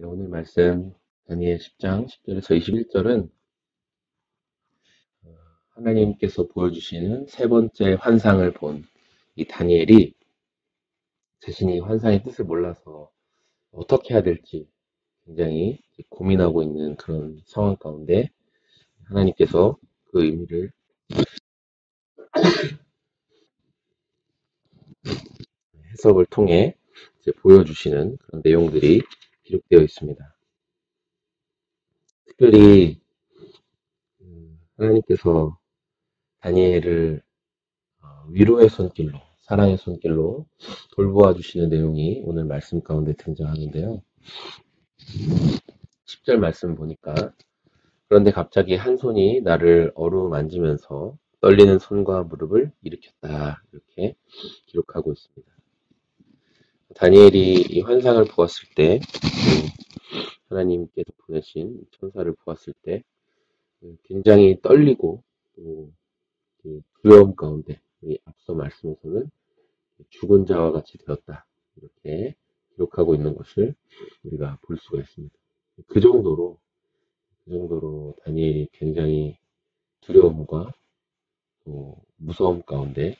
오늘 말씀 다니엘 10장 10절에서 21절은 하나님께서 보여주시는 세 번째 환상을 본 이 다니엘이 자신이 환상의 뜻을 몰라서 어떻게 해야 될지 굉장히 고민하고 있는 그런 상황 가운데 하나님께서 그 의미를 해석을 통해 보여주시는 그런 내용들이 기록되어 있습니다. 특별히 하나님께서 다니엘을 위로의 손길로, 사랑의 손길로 돌보아 주시는 내용이 오늘 말씀 가운데 등장하는데요. 10절 말씀 보니까 그런데 갑자기 한 손이 나를 어루만지면서 떨리는 손과 무릎을 일으켰다. 이렇게 기록하고 있습니다. 다니엘이 이 환상을 보았을 때 하나님께서 보내신 천사를 보았을 때 굉장히 떨리고 또 두려움 가운데 우리 앞서 말씀에서는 죽은 자와 같이 되었다. 이렇게 기록하고 있는 것을 우리가 볼 수가 있습니다. 그 정도로 다니엘이 굉장히 두려움과 또 무서움 가운데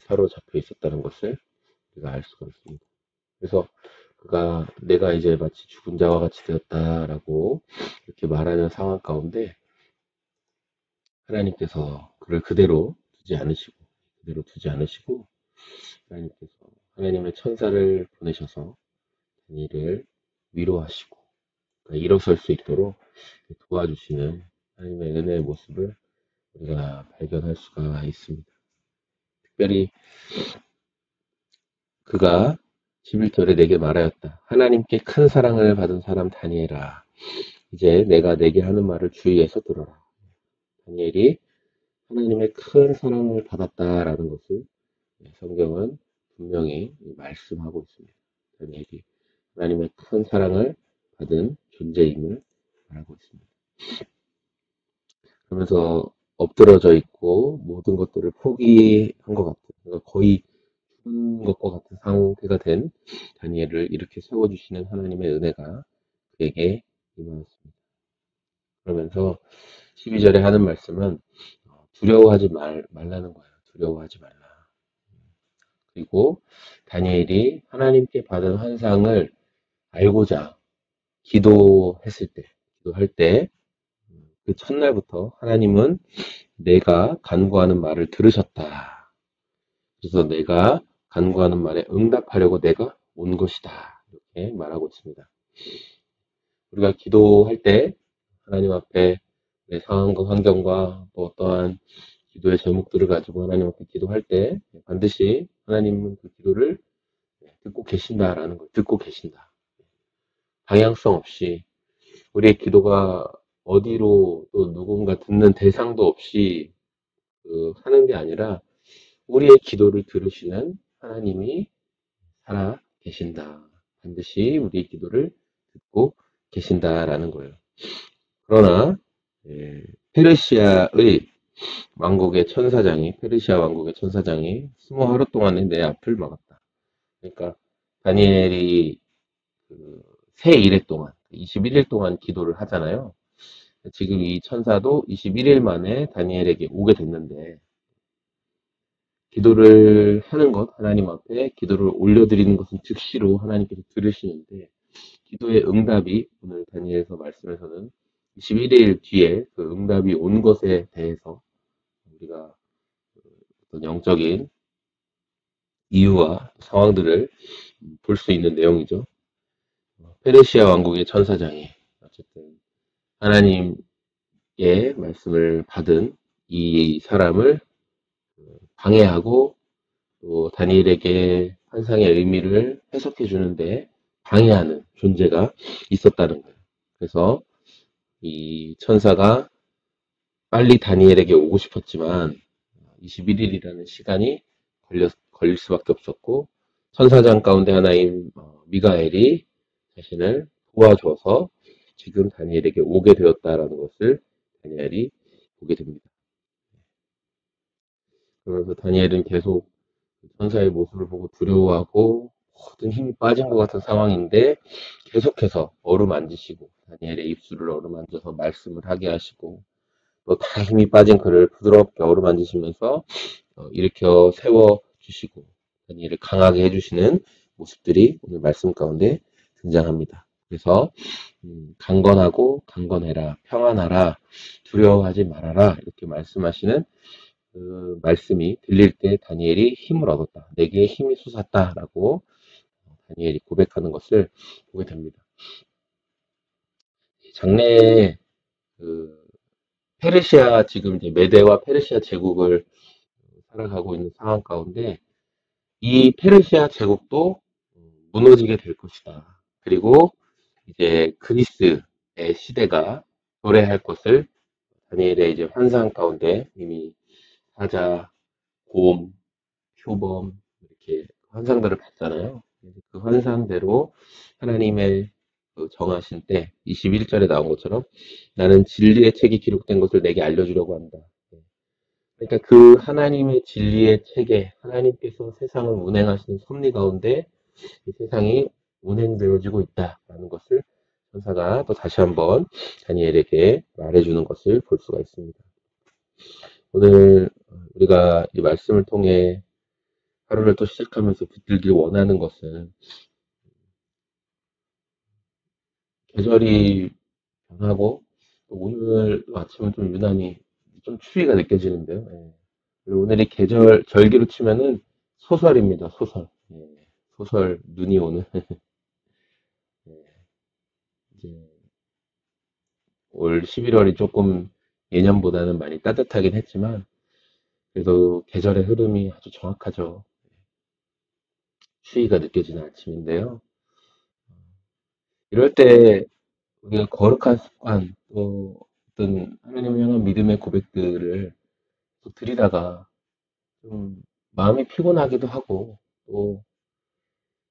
사로잡혀 있었다는 것을 우리가 알 수가 있습니다. 그래서 그가 내가 이제 마치 죽은 자와 같이 되었다라고 이렇게 말하는 상황 가운데 하나님께서 그를 그대로 두지 않으시고 하나님께서 하나님의 천사를 보내셔서 다니엘을 위로하시고 일어설 수 있도록 도와주시는 하나님의 은혜의 모습을 우리가 발견할 수가 있습니다. 특별히 그가 11절에 내게 말하였다. 하나님께 큰 사랑을 받은 사람 다니엘아, 이제 내가 내게 하는 말을 주의해서 들어라. 다니엘이 하나님의 큰 사랑을 받았다라는 것을 성경은 분명히 말씀하고 있습니다. 다니엘이 하나님의 큰 사랑을 받은 존재임을 말하고 있습니다. 그러면서 엎드러져 있고 모든 것들을 포기한 것 같은, 그러니까 거의 죽은 것과 같은 상태가 된 다니엘을 이렇게 세워주시는 하나님의 은혜가 그에게 임하였습니다. 그러면서 12절에 하는 말씀은 두려워하지 말라는 거예요. 두려워하지 말라. 그리고 다니엘이 하나님께 받은 환상을 알고자 기도할 때 그 첫날부터 하나님은 내가 간구하는 말을 들으셨다. 그래서 내가 간구하는 말에 응답하려고 내가 온 것이다. 이렇게 말하고 있습니다. 우리가 기도할 때 하나님 앞에 내 상황과 환경과 또 어떠한 기도의 제목들을 가지고 하나님 앞에 기도할 때 반드시 하나님은 그 기도를 듣고 계신다라는 걸 듣고 계신다. 방향성 없이 우리의 기도가 어디로 또 누군가 듣는 대상도 없이 하는 게 아니라 우리의 기도를 들으시는 하나님이 살아 계신다. 반드시 우리의 기도를 듣고 계신다라는 거예요. 그러나 페르시아 왕국의 천사장이 20하루 동안에 내 앞을 막았다. 그러니까 다니엘이 새 일해 동안 21일 동안 기도를 하잖아요. 지금 이 천사도 21일 만에 다니엘에게 오게 됐는데 기도를 하는 것, 하나님 앞에 기도를 올려드리는 것은 즉시로 하나님께서 들으시는데 기도의 응답이 오늘 다니엘서 말씀에서는 21일 뒤에 그 응답이 온 것에 대해서 우리가 어떤 영적인 이유와 상황들을 볼 수 있는 내용이죠. 페르시아 왕국의 천사장이 어쨌든 하나님의 말씀을 받은 이 사람을 방해하고 또 다니엘에게 환상의 의미를 해석해 주는데 방해하는 존재가 있었다는 거예요. 그래서 이 천사가 빨리 다니엘에게 오고 싶었지만 21일이라는 시간이 걸릴 수밖에 없었고 천사장 가운데 하나인 미가엘이 자신을 도와줘서 지금 다니엘에게 오게 되었다라는 것을 다니엘이 보게 됩니다. 그러면서 다니엘은 계속 천사의 모습을 보고 두려워하고 모든 힘이 빠진 것 같은 상황인데 계속해서 어루만지시고 다니엘의 입술을 어루만져서 말씀을 하게 하시고 또 다 힘이 빠진 그를 부드럽게 어루만지시면서 일으켜 세워주시고 다니엘을 강하게 해주시는 모습들이 오늘 말씀 가운데 등장합니다. 그래서 강건하고 강건해라, 평안하라, 두려워하지 말아라 이렇게 말씀하시는 그 말씀이 들릴 때 다니엘이 힘을 얻었다. 내게 힘이 솟았다라고 다니엘이 고백하는 것을 보게 됩니다. 장래에 그 페르시아 지금 이제 메대와 페르시아 제국을 살아가고 있는 상황 가운데 이 페르시아 제국도 무너지게 될 것이다. 그리고 이제 그리스의 시대가 도래할 것을 다니엘의 이제 환상 가운데 이미 사자, 곰, 표범 이렇게 환상들을 봤잖아요. 그 환상대로 하나님의 그 정하신 때 21절에 나온 것처럼 나는 진리의 책이 기록된 것을 내게 알려주려고 한다. 그러니까 그 하나님의 진리의 책에 하나님께서 세상을 운행하시는 섭리 가운데 이 세상이 운행되어지고 있다라는 것을 천사가 또 다시 한번 다니엘에게 말해주는 것을 볼 수가 있습니다. 오늘 우리가 이 말씀을 통해 하루를 또 시작하면서 붙들길 원하는 것은 계절이 변하고 오늘 아침은 좀 유난히 좀 추위가 느껴지는데요. 예. 그리고 오늘이 계절 절기로 치면은 소설입니다. 소설. 예. 소설 눈이 오는 예. 이제 올 11월이 조금 예년보다는 많이 따뜻하긴 했지만 그래도 계절의 흐름이 아주 정확하죠. 추위가 느껴지는 아침인데요. 이럴 때 우리가 거룩한 습관 또 어떤 하나님을 향한 믿음의 고백들을 또 드리다가 좀 마음이 피곤하기도 하고 또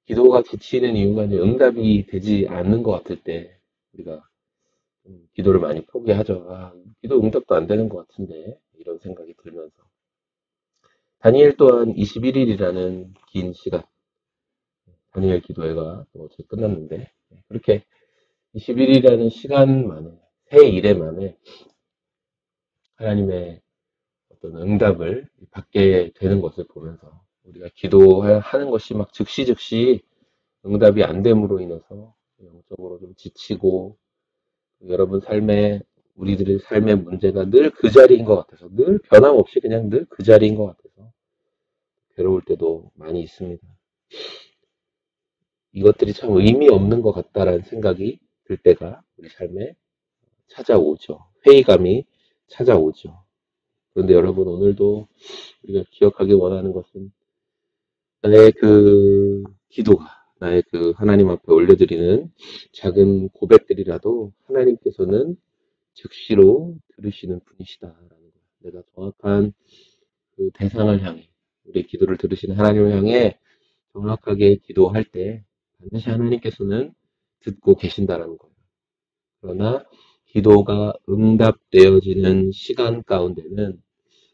기도가 지치는 이유가 이제 응답이 되지 않는 것 같을 때 우리가 기도를 많이 포기하죠. 아, 기도 응답도 안 되는 것 같은데 이런 생각이 들면서 다니엘 또한 21일이라는 긴 시간 다니엘 기도회가 또 어제 끝났는데 그렇게 21일이라는 시간 만에 새 일에 만에 하나님의 어떤 응답을 받게 되는 것을 보면서 우리가 기도하는 것이 막 즉시 응답이 안 됨으로 인해서 영적으로 좀 지치고 여러분 삶에 우리들의 삶의 문제가 늘 그 자리인 것 같아서 늘 변함없이 그냥 늘 그 자리인 것 같아서 괴로울 때도 많이 있습니다. 이것들이 참 의미 없는 것 같다라는 생각이 들 때가 우리 삶에 찾아오죠. 회의감이 찾아오죠. 그런데 여러분 오늘도 우리가 기억하기 원하는 것은 나의 그 기도가 나의 그 하나님 앞에 올려드리는 작은 고백들이라도 하나님께서는 즉시로 들으시는 분이시다라는 거예요. 내가 정확한 그 대상을 향해 우리 기도를 들으시는 하나님을 향해 정확하게 기도할 때 반드시 하나님께서는 듣고 계신다라는 거예요. 그러나 기도가 응답되어지는 시간 가운데는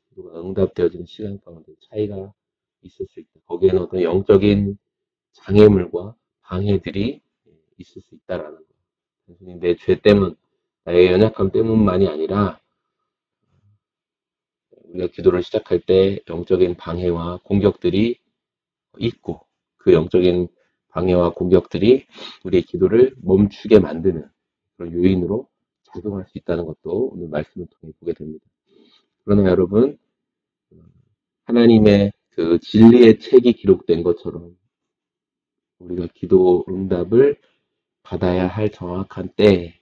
기도가 응답되어지는 시간 가운데 차이가 있을 수 있다. 거기에는 어떤 영적인 장애물과 방해들이 있을 수 있다라는 거예요. 단순히 내 죄 때문, 나의 연약함 때문만이 아니라 우리가 기도를 시작할 때 영적인 방해와 공격들이 있고 그 영적인 방해와 공격들이 우리의 기도를 멈추게 만드는 그런 요인으로 작용할 수 있다는 것도 오늘 말씀을 통해 보게 됩니다. 그러나 여러분 하나님의 그 진리의 책이 기록된 것처럼 우리가 기도 응답을 받아야 할 정확한 때에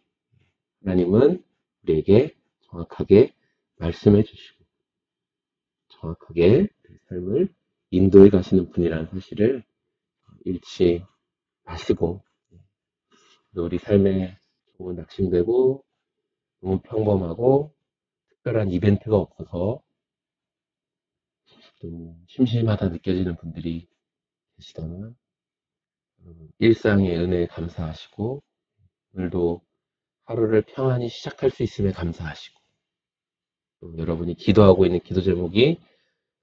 하나님은 우리에게 정확하게 말씀해 주시고 정확하게 그 삶을 인도해 가시는 분이라는 사실을 잃지 마시고 우리 삶에 너무 낙심되고 너무 평범하고 특별한 이벤트가 없어서 좀 심심하다 느껴지는 분들이 계시다면 일상의 은혜에 감사하시고 오늘도 하루를 평안히 시작할 수 있음에 감사하시고 또 여러분이 기도하고 있는 기도 제목이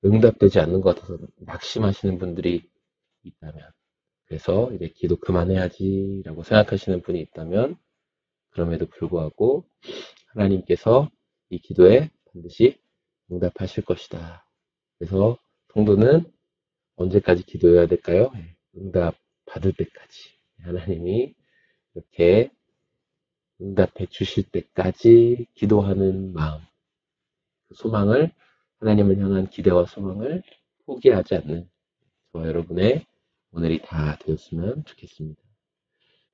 응답되지 않는 것 같아서 낙심하시는 분들이 있다면 그래서 이제 기도 그만해야지라고 생각하시는 분이 있다면 그럼에도 불구하고 하나님께서 이 기도에 반드시 응답하실 것이다. 그래서 성도는 언제까지 기도해야 될까요? 응답 받을 때까지. 하나님이 이렇게 응답해 주실 때까지 기도하는 마음, 그 소망을, 하나님을 향한 기대와 소망을 포기하지 않는 저와 여러분의 오늘이 다 되었으면 좋겠습니다.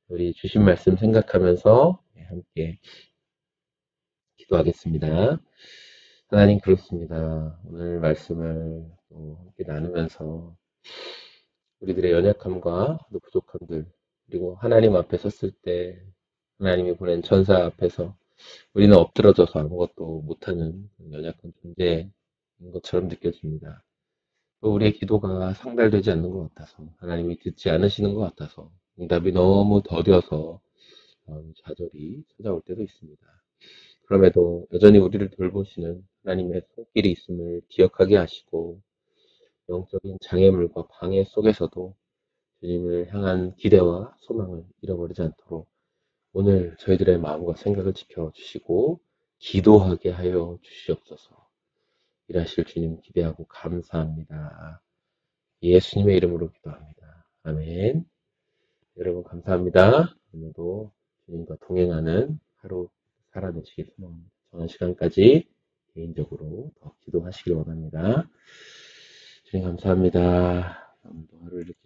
우리 주신 말씀 생각하면서 함께 기도하겠습니다. 하나님, 그렇습니다. 오늘 말씀을 또 함께 나누면서 우리들의 연약함과 또 부족함들, 그리고 하나님 앞에 섰을 때 하나님이 보낸 천사 앞에서 우리는 엎드러져서 아무것도 못하는 연약한 존재인 것처럼 느껴집니다. 또 우리의 기도가 상달되지 않는 것 같아서, 하나님이 듣지 않으시는 것 같아서, 응답이 너무 더뎌서 좌절이 찾아올 때도 있습니다. 그럼에도 여전히 우리를 돌보시는 하나님의 손길이 있음을 기억하게 하시고, 영적인 장애물과 방해 속에서도 주님을 향한 기대와 소망을 잃어버리지 않도록 오늘 저희들의 마음과 생각을 지켜주시고 기도하게 하여 주시옵소서. 일하실 주님 기대하고 감사합니다. 예수님의 이름으로 기도합니다. 아멘. 여러분 감사합니다. 오늘도 주님과 동행하는 하루 살아내시길 소망합니다. 정한 시간까지 개인적으로 더 기도하시길 원합니다. 주님 감사합니다. 오늘도 하루 이렇게